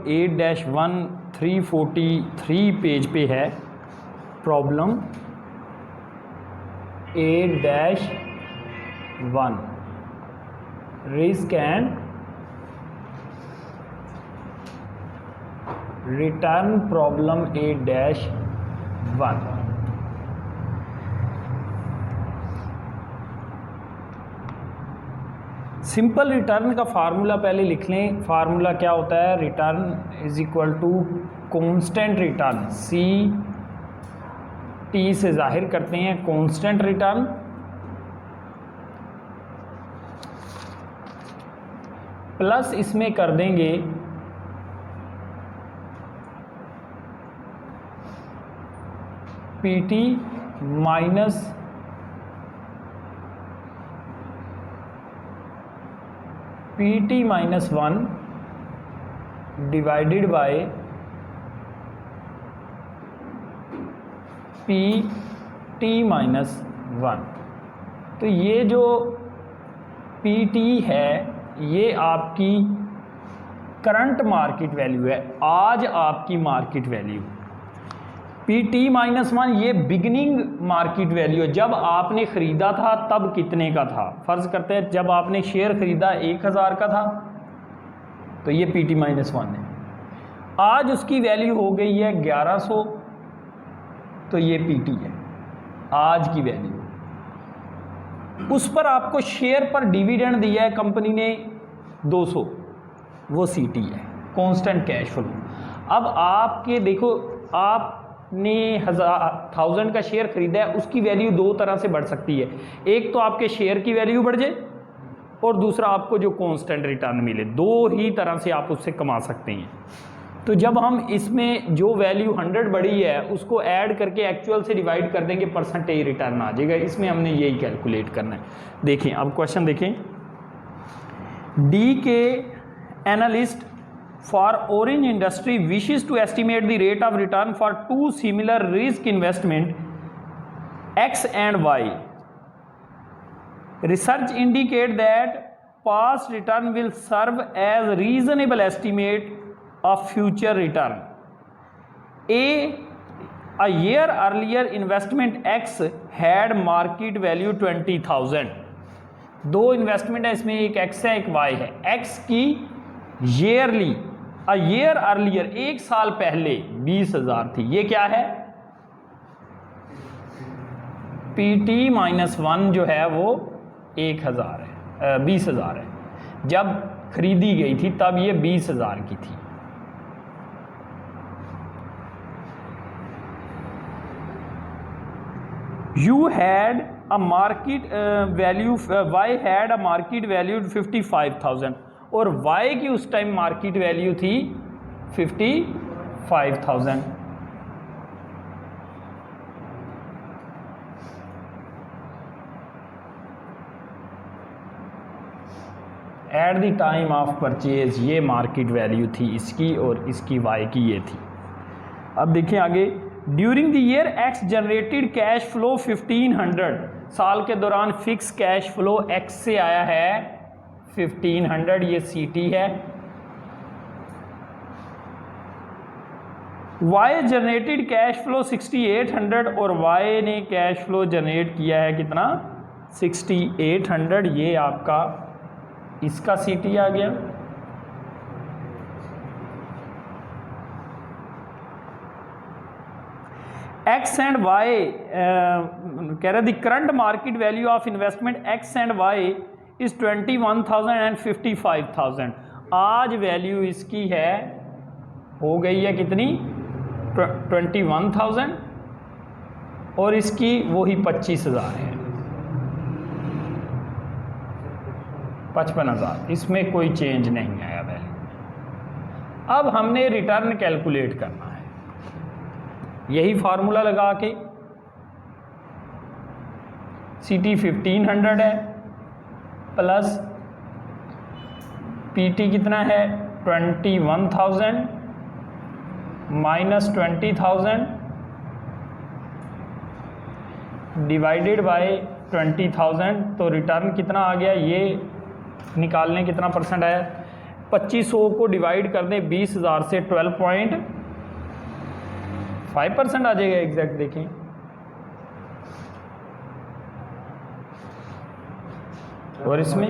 8-1 343 page पे है problem 8-1 risk and return problem 8-1। Simple return का फार्मूला पहले लिख लें। फार्मूला क्या होता है? Return is equal to constant return, C T से जाहिर करते हैं कांस्टेंट रिटर्न प्लस इसमें कर देंगे PT minus PT -1 divided by PT -1। तो ये जो PT है ये आपकी करंट मार्केट वैल्यू है, आज आपकी मार्केट वैल्यू। PT -1 ये बिगिनिंग मार्केट वैल्यू है, जब आपने ख़रीदा था तब कितने का था। फ़र्ज़ करते हैं जब आपने शेयर ख़रीदा 1000 का था तो ये PT -1 है। आज उसकी वैल्यू हो गई है 1100 तो ये PT है आज की वैल्यू। उस पर आपको शेयर पर डिविडेंड दिया है कंपनी ने 200, वो CT है, कांस्टेंट कैश फ्लो। अब आपके देखो आपने 1000 का शेयर खरीदा है, उसकी वैल्यू दो तरह से बढ़ सकती है। एक तो आपके शेयर की वैल्यू बढ़ जाए और दूसरा आपको जो कांस्टेंट रिटर्न मिले, दो ही तरह से आप उससे कमा सकते हैं। तो जब हम इसमें जो वैल्यू 100 बढ़ी है उसको ऐड करके एक्चुअल से डिवाइड कर देंगे, परसेंटेज रिटर्न आ जाएगा। इसमें हमने यही कैलकुलेट करना है। देखें अब क्वेश्चन देखें। डी के analyst for Orange Industry wishes to estimate the rate of return for two similar risk investment X and Y. Research indicate that past return will serve as reasonable estimate of future return. A year earlier investment X had market value 20,000. दो investment है इसमें, एक X है एक Y है। X की yearly a year earlier एक साल पहले 20,000 थी। ये क्या है? PT -1 जो है वो 1000 है, 20,000 है। जब खरीदी गई थी तब ये 20,000 की थी। You had a market value, Y had a market value 55,000 और Y की उस टाइम मार्केट वैल्यू थी 55,000। At the time of purchase ये मार्केट वैल्यू थी इसकी और इसकी Y की ये थी। अब देखिए आगे। During the year X generated cash flow 1500, साल के दौरान फिक्स कैश फ्लो X से आया है 1500, ये CT है। Y जनरेटेड कैश फ्लो 6800 और Y ने कैश फ्लो जनरेट किया है कितना? 6800। ये आपका इसका CT आ गया। X एंड Y कह रहे the current market value of investment X and Y is 21,000 and 55,000। आज वैल्यू इसकी है, हो गई है कितनी? 21,000 और इसकी वही 25,000 है, 55,000। इसमें कोई चेंज नहीं आया वैल्यू। अब हमने रिटर्न कैलकुलेट करना है, यही फार्मूला लगा के। CT 1500 है प्लस PT कितना है? 21,000 माइनस 20,000 डिवाइडेड बाय 20,000। तो रिटर्न कितना आ गया? ये निकालने कितना परसेंट आया? 2500 को डिवाइड कर दें 20,000 से 12.5% आ जाएगा एग्जैक्ट, देखें और इसमें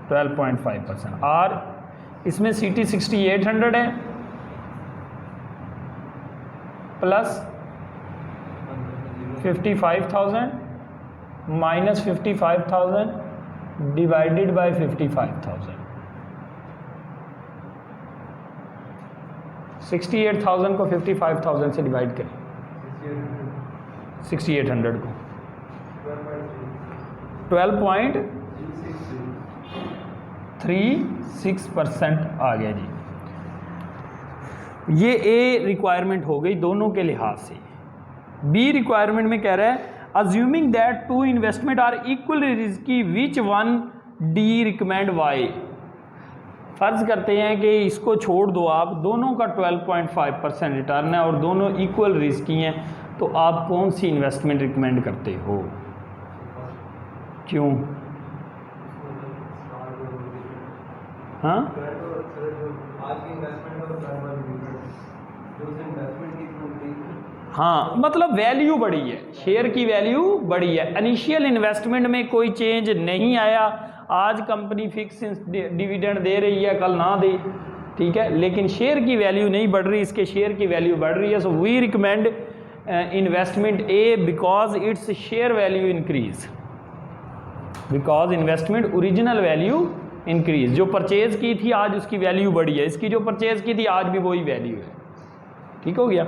12.5%। और इसमें CT 6800 है प्लस 55,000 माइनस 55,000 डिवाइडेड बाय 55,000। 68,000 को 55,000 से डिवाइड करें, 6800 को 12.36% आ गया जी। ये ए रिक्वायरमेंट हो गई दोनों के लिहाज से। बी रिक्वायरमेंट में कह रहा है assuming that two investment are equal risky which one D recommend why. फर्ज करते हैं कि इसको छोड़ दो आप, दोनों का 12.5% रिटर्न है और दोनों इक्वल रिस्की हैं, तो आप कौन सी इन्वेस्टमेंट रिकमेंड करते हो? क्यों? हाँ हाँ, मतलब वैल्यू बढ़ी है, शेयर की वैल्यू बढ़ी है। इनिशियल इन्वेस्टमेंट में कोई चेंज नहीं आया, आज कंपनी फिक्स डिविडेंड दे रही है, कल ना दे, ठीक है, लेकिन शेयर की वैल्यू नहीं बढ़ रही, इसके शेयर की वैल्यू बढ़ रही है। So we recommend investment A because it's share value increase, because investment original value increase. जो परचेज की थी आज उसकी वैल्यू बढ़ी है, इसकी जो परचेज की थी आज भी वही वैल्यू है। ठीक हो गया।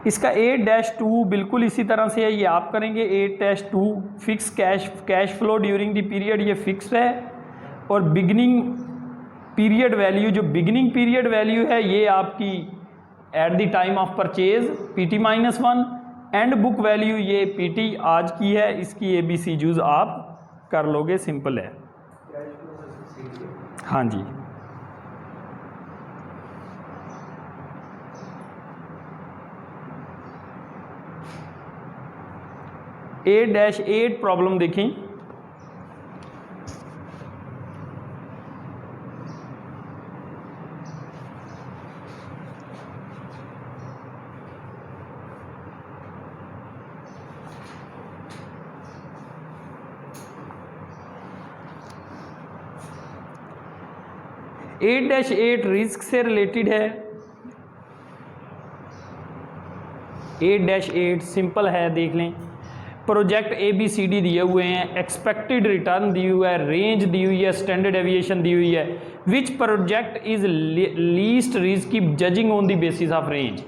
इसका 8-2 बिल्कुल इसी तरह से है, ये आप करेंगे 8-2 fix cash flow during the period, ये फिक्स है। और बिगनिंग पीरियड वैल्यू, जो बिगनिंग पीरियड वैल्यू है ये आपकी at the time of purchase PT-1, and book value ये PT आज की है, इसकी ABCs आप कर लोगे, सिंपल है। हाँ जी, A-8 प्रॉब्लम देखें। A-8 रिस्क से रिलेटेड है। 8-8 सिंपल है, देख लें। प्रोजेक्ट ABCD दिए हुए हैं, एक्सपेक्टेड रिटर्न दी हुआ है, रेंज दी हुई है, स्टैंडर्ड एविएशन दी हुई है। Which project is least risky judging on the basis of range.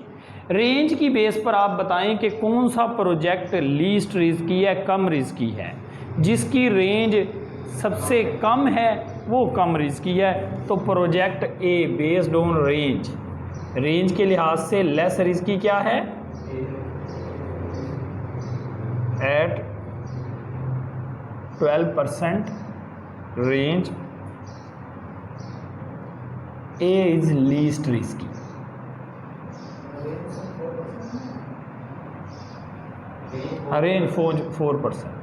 Range की बेस पर आप बताएं कि कौन सा प्रोजेक्ट लीस्ट रिस्की है, कम रिस्की है। जिसकी रेंज सबसे कम है वो कम रिस्की है, तो project A based on range, range के लिहाज से लेस रिस्की क्या है? At 12% range A is least risky. Range 4%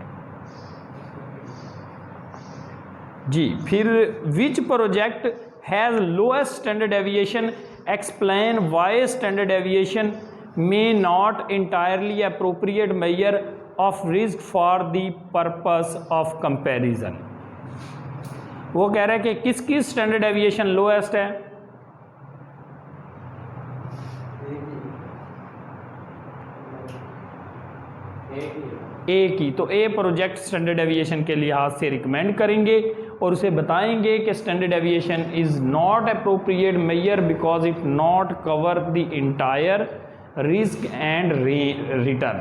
जी। फिर which project has lowest standard aviation, explain why standard aviation may not entirely appropriate measure of risk for the purpose of comparison। वो कह रहा है कि किसकी स्टैंडर्ड एविएशन लोएस्ट है? ए की। तो ए प्रोजेक्ट स्टैंडर्ड एविएशन के लिहाज से रिकमेंड करेंगे और उसे बताएंगे कि standard deviation is not appropriate measure because it not cover the entire risk and return.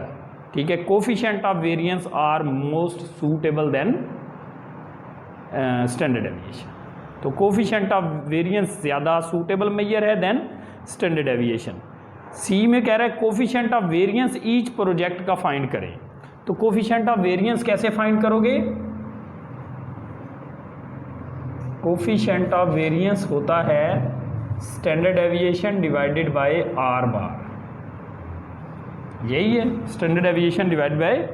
ठीक है, coefficient of variance are most suitable than standard deviation. तो कोफिशिएंट ऑफ वेरिएंस ज़्यादा सूटेबल मेजर है देन स्टैंडर्ड एविएशन। सी में कह रहा है coefficient of variance each project का फाइंड करें। तो कोफिशिएंट ऑफ वेरिएंस कैसे फाइंड करोगे? कोफिशिएंट ऑफ वेरिएंस होता है standard aviation divided by R bar, यही है standard aviation divided by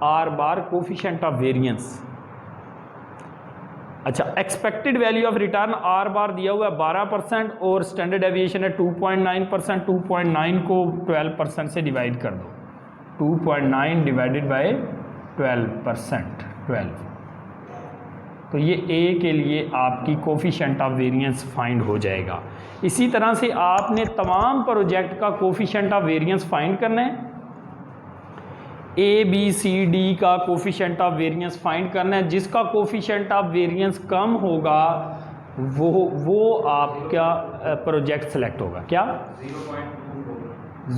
R bar coefficient of variance. अच्छा, expected value of return R bar दिया हुआ है 12% और स्टैंडर्ड एविएशन है 2.9%। 2.9 को 12% से डिवाइड कर दो, 2.9 डिवाइडेड बाय 12%, 12। तो ये ए के लिए आपकी कोफिशिएंट ऑफ वेरिएंस फाइंड हो जाएगा। इसी तरह से आपने तमाम प्रोजेक्ट का कोफिशिएंट ऑफ वेरिएंस फाइंड करना है। ए बी सी डी का कोफिशिएंट ऑफ वेरिएंस फाइंड करना है। जिसका कोफिशिएंट ऑफ वेरिएंस कम होगा वो आपका प्रोजेक्ट सेलेक्ट होगा। क्या?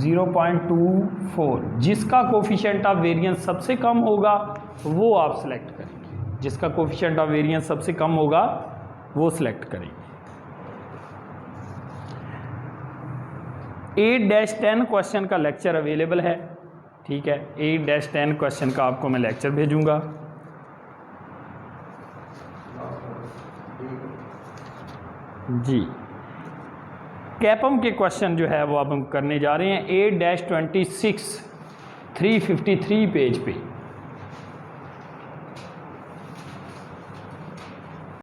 0.24। जिसका कोफिशिएंट ऑफ वेरिएंस सबसे कम होगा वो आप सेलेक्ट करेंगे। जिसका कोफिशिएंट ऑफ वेरिएंस सबसे कम होगा वो सिलेक्ट करेंगे। 8-10 क्वेश्चन का लेक्चर अवेलेबल है, ठीक है। 8-10 क्वेश्चन का आपको मैं लेक्चर भेजूंगा। जी, कैपम के क्वेश्चन जो है वो अब हम करने जा रहे हैं 8-26 353 पेज पे।